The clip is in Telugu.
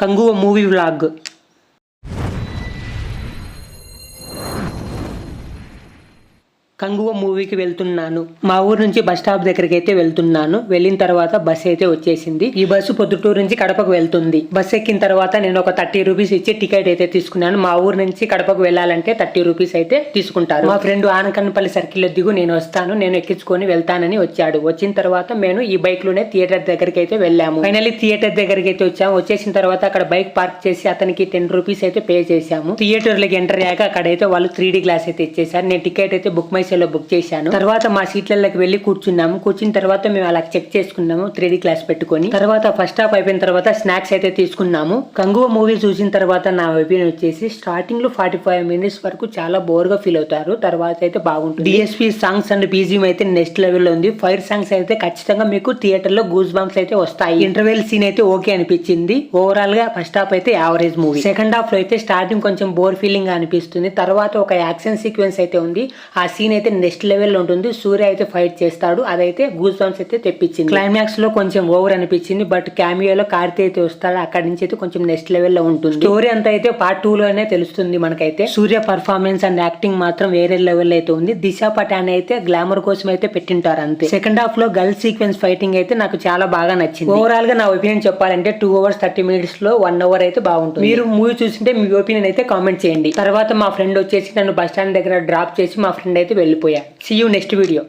Kanguva movie vlog. కంగువ మూవీకి వెళ్తున్నాను. మా ఊరు నుంచి బస్ స్టాప్ దగ్గరికి అయితే వెళ్తున్నాను. వెళ్ళిన తర్వాత బస్ అయితే వచ్చేసింది. ఈ బస్సు పొద్దుటూరు నుంచి కడపకు వెళ్తుంది. బస్ ఎక్కిన తర్వాత నేను ఒక 30 రూపీస్ ఇచ్చి టికెట్ అయితే తీసుకున్నాను. మా ఊరు నుంచి కడపకు వెళ్ళాలంటే 30 రూపీస్ అయితే తీసుకుంటారు. మా ఫ్రెండ్ ఆనకన్నపల్లి సర్కిల్ దిగు, నేను వస్తాను, నేను ఎక్కించుకొని వెళ్తానని వచ్చాడు. వచ్చిన తర్వాత మేము ఈ బైక్ లోనే థియేటర్ దగ్గరికి అయితే వెళ్ళాము. ఫైనల్లీ థియేటర్ దగ్గరికి అయితే వచ్చాము. వచ్చేసిన తర్వాత అక్కడ బైక్ పార్క్ చేసి అతనికి 10 రూపీస్ అయితే పే చేశాము. థియేటర్ లోకి ఎంటర్ అయ్యాక అక్కడైతే వాళ్ళు 3D గ్లాస్ అయితే ఇచ్చేసారు. నేను టికెట్ అయితే బుక్ మై లో బుక్ చేశాను. తర్వాత మా సీట్లలోకి వెళ్ళి కూర్చున్నాము. కూర్చున్న తర్వాత మేము అలా చెక్ చేసుకున్నాము 3D గ్లాస్ పెట్టుకొని. తర్వాత ఫస్ట్ హాఫ్ అయిపోయిన తర్వాత స్నాక్స్ అయితే తీసుకున్నాము. కంగువ మూవీ చూసిన తర్వాత నా ఒపీనియన్ వచ్చేసి స్టార్టింగ్ లో 45 మినిట్స్ వరకు చాలా బోర్ గా ఫీల్ అవుతారు. తర్వాత అయితే బాగుంటుంది. డిఎస్పీ సాంగ్స్ అండ్ బీజిఎం అయితే నెక్స్ట్ లెవెల్ లో ఉంది. ఫైర్ సాంగ్స్ అయితే ఖచ్చితంగా మీకు థియేటర్ లో గూస్ బంప్స్ అయితే వస్తాయి. ఇంటర్వెల్ సీన్ అయితే ఓకే అనిపించింది. ఓవరాల్ గా ఫస్ట్ హాఫ్ అయితే యావరేజ్ మూవీ. సెకండ్ హాఫ్ లో అయితే స్టార్టింగ్ కొంచెం బోర్ ఫీలింగ్ గా అనిపిస్తుంది. తర్వాత ఒక యాక్షన్ సీక్వెన్స్ అయితే ఉంది. ఆ సీన్ అయితే నెక్స్ట్ లెవెల్ లో ఉంటుంది. సూర్య అయితే ఫైట్ చేస్తాడు. అదైతే గూస్ బంప్స్ అయితే తెప్పించింది. క్లైమాక్స్ లో కొంచెం ఓవర్ అనిపించింది. బట్ క్యామియోలో కార్తీ అయితే వస్తాడు. అక్కడి నుంచి అయితే కొంచెం నెక్స్ట్ లెవెల్ లో ఉంటుంది. స్టోరీ అంతా అయితే పార్ట్ 2 లోనే తెలుస్తుంది మనకైతే. సూర్య పర్ఫార్మెన్స్ అండ్ యాక్టింగ్ మాత్రం వేరే లెవెల్ అయితే ఉంది. దిశా పటాన్ అయితే గ్లామర్ కోసం అయితే పెట్టింటారు అంతే. సెకండ్ హాఫ్ లో గర్ల్ సీక్వెన్స్ ఫైటింగ్ అయితే నాకు చాలా బాగా నచ్చింది. ఓవరాల్ గా నా ఒపీనియన్ చెప్పాలంటే 2 hours 30 minutes లో 1 hour అయితే బాగుంటుంది. మీరు మూవీ చూసింటే మీ ఒపీనియన్ అయితే కామెంట్ చేయండి. తర్వాత మా ఫ్రెండ్ వచ్చేసి నన్ను బస్ స్టాండ్ దగ్గర డ్రాప్ చేసి మా ఫ్రెండ్ అయితే వెళ్ళిపోయా. See you next video.